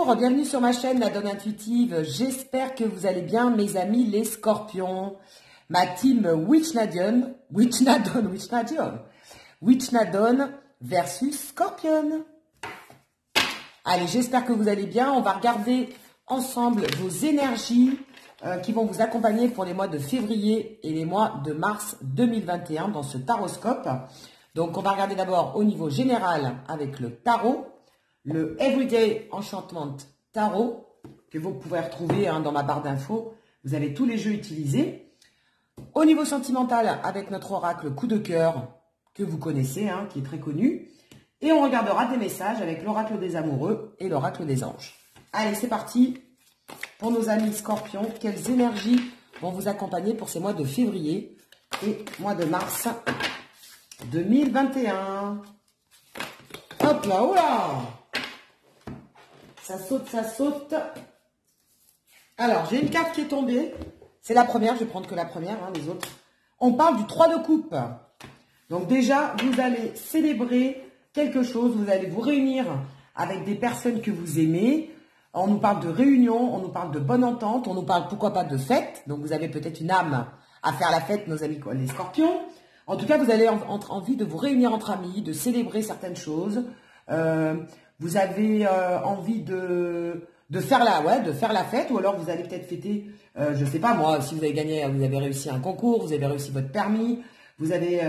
Bonjour, bienvenue sur ma chaîne La Donne Intuitive. J'espère que vous allez bien, mes amis les scorpions. Ma team Witchnadon versus Scorpion. Allez, j'espère que vous allez bien. On va regarder ensemble vos énergies qui vont vous accompagner pour les mois de février et les mois de mars 2021 dans ce taroscope. Donc, on va regarder d'abord au niveau général avec le tarot. Le Everyday Enchantment Tarot, que vous pouvez retrouver dans ma barre d'infos. Vous avez tous les jeux utilisés. Au niveau sentimental, avec notre oracle coup de cœur, que vous connaissez, qui est très connu. Et on regardera des messages avec l'oracle des amoureux et l'oracle des anges. Allez, c'est parti. Pour nos amis scorpions, quelles énergies vont vous accompagner pour ces mois de février et mois de mars 2021. Hop là, oula! Ça saute, ça saute. Alors, j'ai une carte qui est tombée. C'est la première, je vais prendre que la première, les autres. On parle du 3 de coupe. Donc déjà, vous allez célébrer quelque chose. Vous allez vous réunir avec des personnes que vous aimez. On nous parle de réunion, on nous parle de bonne entente, on nous parle pourquoi pas de fête. Donc vous avez peut-être une âme à faire la fête, nos amis les scorpions. En tout cas, vous avez envie de vous réunir entre amis, de célébrer certaines choses. Vous avez envie de faire la fête, ou alors vous allez peut-être fêter, je sais pas moi, si vous avez gagné, vous avez réussi un concours, vous avez réussi votre permis, vous avez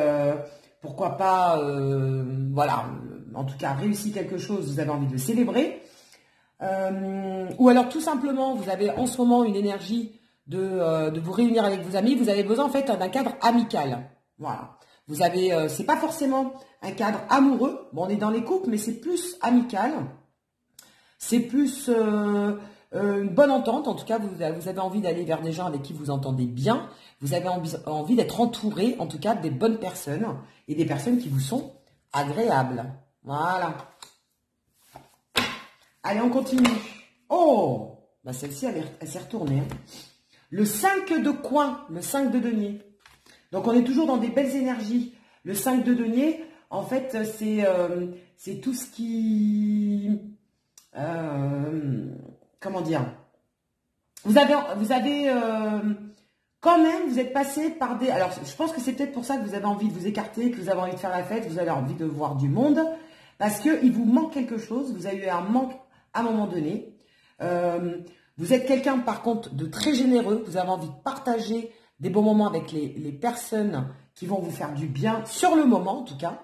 pourquoi pas, voilà, en tout cas réussi quelque chose, vous avez envie de célébrer, ou alors tout simplement vous avez en ce moment une énergie de vous réunir avec vos amis, vous avez besoin en fait d'un cadre amical, voilà. Vous avez, c'est pas forcément un cadre amoureux. Bon, on est dans les couples, mais c'est plus amical. C'est plus une bonne entente. En tout cas, vous avez envie d'aller vers des gens avec qui vous entendez bien. Vous avez envie d'être entouré, en tout cas, des bonnes personnes et des personnes qui vous sont agréables. Voilà. Allez, on continue. Oh, bah celle-ci, elle s'est retournée. Le 5 de coin, le 5 de denier. Donc, on est toujours dans des belles énergies. Le 5 de denier, en fait, c'est tout ce qui... comment dire? Vous avez quand même, vous êtes passé par des... Alors, je pense que c'est peut-être pour ça que vous avez envie de vous écarter, que vous avez envie de faire la fête, vous avez envie de voir du monde, parce qu'il vous manque quelque chose. Vous avez eu un manque à un moment donné. Vous êtes quelqu'un, par contre, de très généreux. Vous avez envie de partager des bons moments avec les personnes qui vont vous faire du bien, sur le moment en tout cas,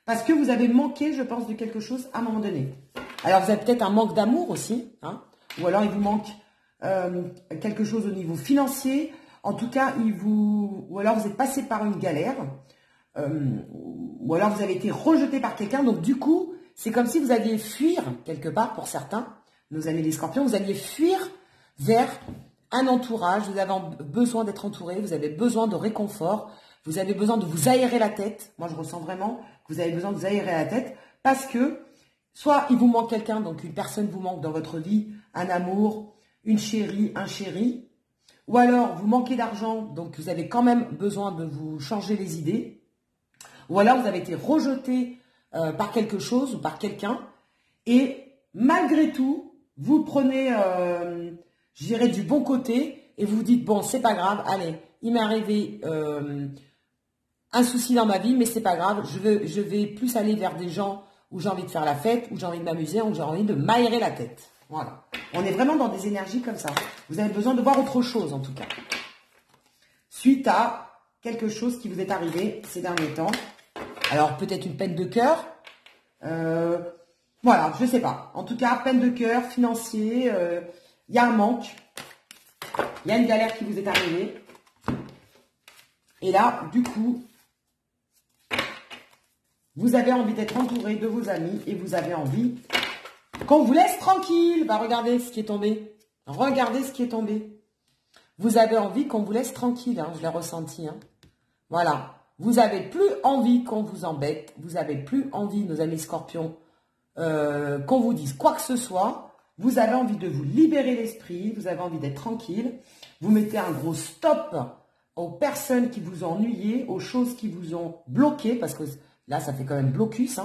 parce que vous avez manqué, je pense, de quelque chose à un moment donné. Alors, vous avez peut-être un manque d'amour aussi, ou alors il vous manque quelque chose au niveau financier, en tout cas, ou alors vous êtes passé par une galère, ou alors vous avez été rejeté par quelqu'un, donc du coup, c'est comme si vous alliez fuir, quelque part, pour certains, nos amis les scorpions, vous alliez fuir vers un entourage, vous avez besoin d'être entouré, vous avez besoin de réconfort, vous avez besoin de vous aérer la tête. Moi, je ressens vraiment que vous avez besoin de vous aérer la tête parce que soit il vous manque quelqu'un, donc une personne vous manque dans votre vie, un amour, une chérie, un chéri, ou alors vous manquez d'argent, donc vous avez quand même besoin de vous changer les idées, ou alors vous avez été rejeté par quelque chose ou par quelqu'un, et malgré tout, vous prenez... je dirais du bon côté, et vous vous dites, bon, c'est pas grave, allez, il m'est arrivé un souci dans ma vie, mais c'est pas grave, je vais plus aller vers des gens où j'ai envie de faire la fête, où j'ai envie de m'amuser, où j'ai envie de m'aérer la tête. Voilà. On est vraiment dans des énergies comme ça. Vous avez besoin de voir autre chose, en tout cas. Suite à quelque chose qui vous est arrivé ces derniers temps. Alors, peut-être une peine de cœur. Voilà, je sais pas. En tout cas, peine de cœur, financier, il y a un manque, il y a une galère qui vous est arrivée. Et là, du coup, vous avez envie d'être entouré de vos amis et vous avez envie qu'on vous laisse tranquille. Bah, regardez ce qui est tombé. Regardez ce qui est tombé. Vous avez envie qu'on vous laisse tranquille, je l'ai ressenti. Voilà. Vous n'avez plus envie qu'on vous embête. Vous n'avez plus envie, nos amis scorpions, qu'on vous dise quoi que ce soit. Vous avez envie de vous libérer l'esprit, vous avez envie d'être tranquille. Vous mettez un gros stop aux personnes qui vous ont ennuyé, aux choses qui vous ont bloqué, parce que là, ça fait quand même blocus.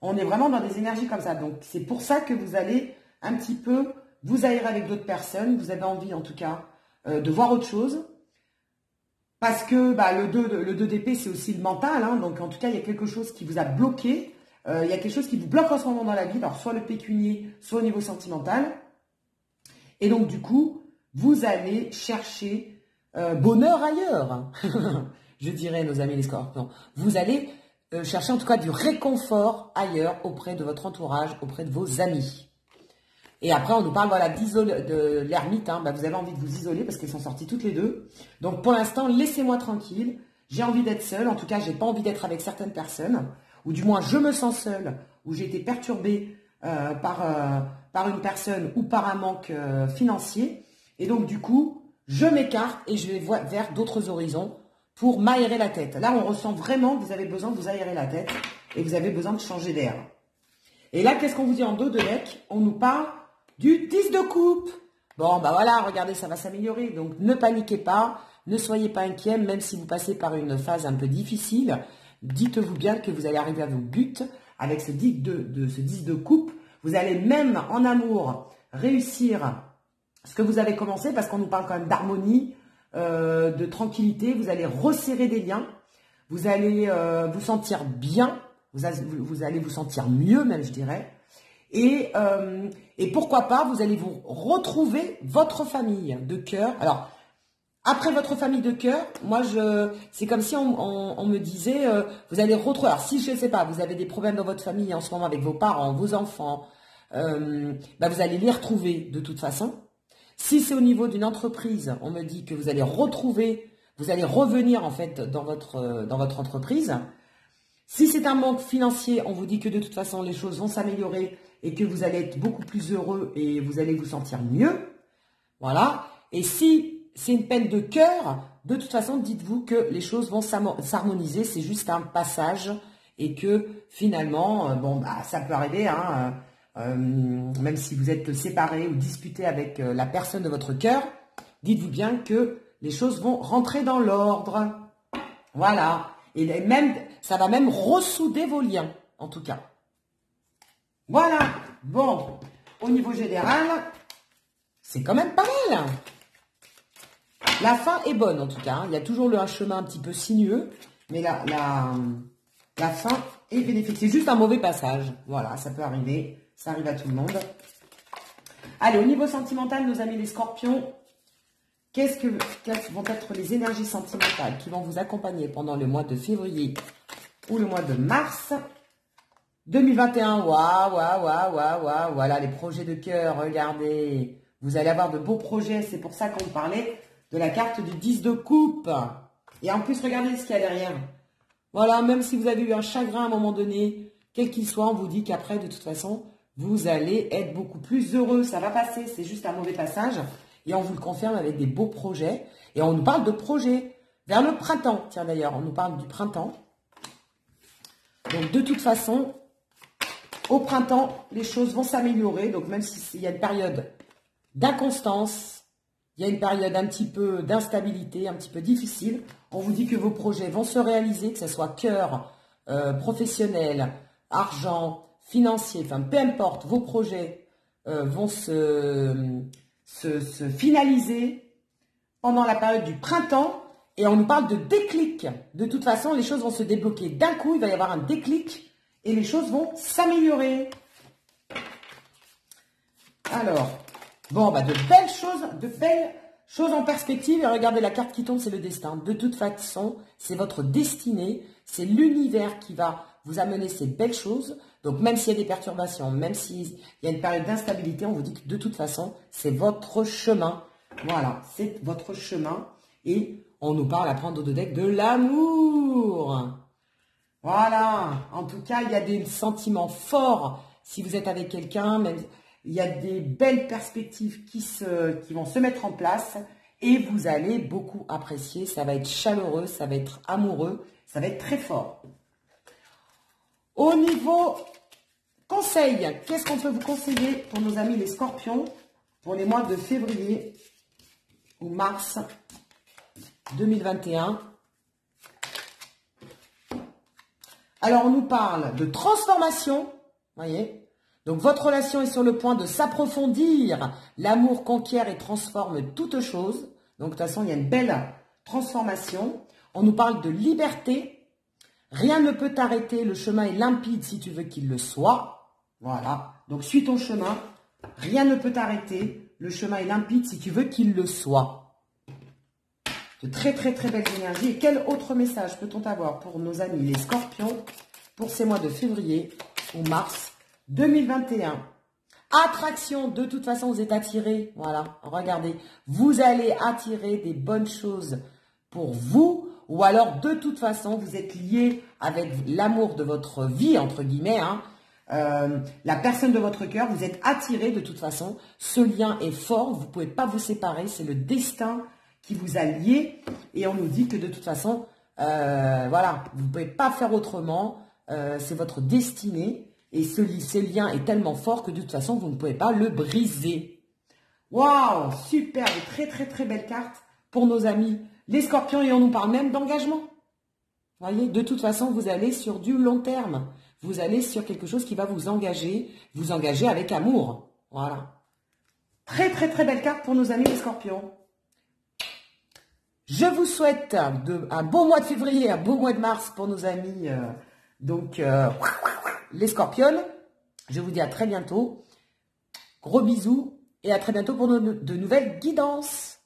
On est vraiment dans des énergies comme ça. Donc, c'est pour ça que vous allez un petit peu vous aérer avec d'autres personnes. Vous avez envie, en tout cas, de voir autre chose. Parce que le 2 d'épée, c'est aussi le mental. Hein, donc, en tout cas, il y a quelque chose qui vous a bloqué. Il y a quelque chose qui vous bloque en ce moment dans la vie. Alors, soit le pécunier, soit au niveau sentimental. Et donc, du coup, vous allez chercher bonheur ailleurs. Je dirais, nos amis les scorpions. Vous allez chercher en tout cas du réconfort ailleurs auprès de votre entourage, auprès de vos amis. Et après, on nous parle voilà, de l'ermite. Hein. Vous avez envie de vous isoler parce qu'elles sont sorties toutes les deux. Donc, pour l'instant, laissez-moi tranquille. J'ai envie d'être seule. En tout cas, j'ai pas envie d'être avec certaines personnes. Ou du moins, je me sens seule. Ou j'ai été perturbée par une personne ou par un manque financier. Et donc, du coup, je m'écarte et je vais vers d'autres horizons pour m'aérer la tête. Là, on ressent vraiment que vous avez besoin de vous aérer la tête et vous avez besoin de changer d'air. Et là, qu'est-ce qu'on vous dit en dos de deck? On nous parle du 10 de coupe. Bon, voilà, regardez, ça va s'améliorer. Donc, ne paniquez pas, ne soyez pas inquiets, même si vous passez par une phase un peu difficile. Dites-vous bien que vous allez arriver à vos buts avec ce 10 de coupe. Vous allez même en amour réussir ce que vous avez commencé parce qu'on nous parle quand même d'harmonie, de tranquillité. Vous allez resserrer des liens. Vous allez vous sentir bien. Vous allez vous sentir mieux même, je dirais. Et pourquoi pas, vous allez vous retrouver votre famille de cœur. Alors, après votre famille de cœur, moi, c'est comme si on me disait, vous allez retrouver. Alors, si je ne sais pas, vous avez des problèmes dans votre famille en ce moment avec vos parents, vos enfants, vous allez les retrouver de toute façon. Si c'est au niveau d'une entreprise, on me dit que vous allez retrouver, vous allez revenir en fait dans votre entreprise. Si c'est un manque financier, on vous dit que de toute façon, les choses vont s'améliorer et que vous allez être beaucoup plus heureux et vous allez vous sentir mieux. Voilà. Et si c'est une peine de cœur, de toute façon, dites-vous que les choses vont s'harmoniser. C'est juste un passage et que finalement, ça peut arriver, hein, même si vous êtes séparés ou disputés avec la personne de votre cœur, dites-vous bien que les choses vont rentrer dans l'ordre. Voilà. Et même, ça va même ressouder vos liens, en tout cas. Voilà. Bon, au niveau général, c'est quand même pas mal. La fin est bonne, en tout cas. Il y a toujours un chemin un petit peu sinueux, mais la fin est bénéfique. C'est juste un mauvais passage. Voilà, ça peut arriver. Ça arrive à tout le monde. Allez, au niveau sentimental, nos amis les scorpions, quelles vont être les énergies sentimentales qui vont vous accompagner pendant le mois de février ou le mois de mars 2021? Waouh, voilà les projets de cœur, regardez. Vous allez avoir de beaux projets, c'est pour ça qu'on parlait de la carte du 10 de coupe. Et en plus, regardez ce qu'il y a derrière. Voilà, même si vous avez eu un chagrin à un moment donné, quel qu'il soit, on vous dit qu'après, de toute façon, vous allez être beaucoup plus heureux. Ça va passer, c'est juste un mauvais passage. Et on vous le confirme avec des beaux projets. Et on nous parle de projets vers le printemps. Tiens d'ailleurs, on nous parle du printemps. Donc de toute façon, au printemps, les choses vont s'améliorer. Donc même s'il y a une période d'inconstance, il y a une période un petit peu d'instabilité, un petit peu difficile, on vous dit que vos projets vont se réaliser, que ce soit cœur, professionnel, argent, financier, enfin peu importe, vos projets vont se finaliser pendant la période du printemps et on nous parle de déclic. De toute façon, les choses vont se débloquer d'un coup, il va y avoir un déclic et les choses vont s'améliorer. Alors, bon, de belles choses en perspective. Et regardez, la carte qui tombe, c'est le destin. De toute façon, c'est votre destinée, c'est l'univers qui va vous amener ces belles choses. Donc, même s'il y a des perturbations, même s'il y a une période d'instabilité, on vous dit que de toute façon, c'est votre chemin. Voilà, c'est votre chemin. Et on nous parle à prendre au deck de l'amour. Voilà, en tout cas, il y a des sentiments forts. Si vous êtes avec quelqu'un, même il y a des belles perspectives qui vont se mettre en place. Et vous allez beaucoup apprécier. Ça va être chaleureux, ça va être amoureux, ça va être très fort. Au niveau conseil, qu'est-ce qu'on peut vous conseiller pour nos amis les scorpions pour les mois de février ou mars 2021? Alors, on nous parle de transformation, voyez, Donc, votre relation est sur le point de s'approfondir. L'amour conquiert et transforme toute chose. Donc, de toute façon, il y a une belle transformation. On nous parle de liberté. Rien ne peut t'arrêter. Le chemin est limpide si tu veux qu'il le soit. Voilà. Donc, suis ton chemin. Rien ne peut t'arrêter. Le chemin est limpide si tu veux qu'il le soit. De très, très, très belles énergies. Et quel autre message peut-on avoir pour nos amis les scorpions pour ces mois de février ou mars 2021. Attraction, de toute façon, vous êtes attirés. Voilà, regardez. Vous allez attirer des bonnes choses pour vous. Ou alors, de toute façon, vous êtes liés avec l'amour de votre vie, entre guillemets. La personne de votre cœur, vous êtes attirés de toute façon. Ce lien est fort, vous ne pouvez pas vous séparer. C'est le destin qui vous a liés. Et on nous dit que de toute façon, voilà, vous ne pouvez pas faire autrement. C'est votre destinée. Et ce lien est tellement fort que de toute façon, vous ne pouvez pas le briser. Waouh, super, de très très très belles cartes pour nos amis les scorpions. Et on nous parle même d'engagement. Vous voyez, de toute façon, vous allez sur du long terme. Vous allez sur quelque chose qui va vous engager avec amour. Voilà. Très très très belle carte pour nos amis les scorpions. Je vous souhaite un beau mois de février, un beau mois de mars pour nos amis les scorpions. Je vous dis à très bientôt. Gros bisous et à très bientôt pour de nouvelles guidances.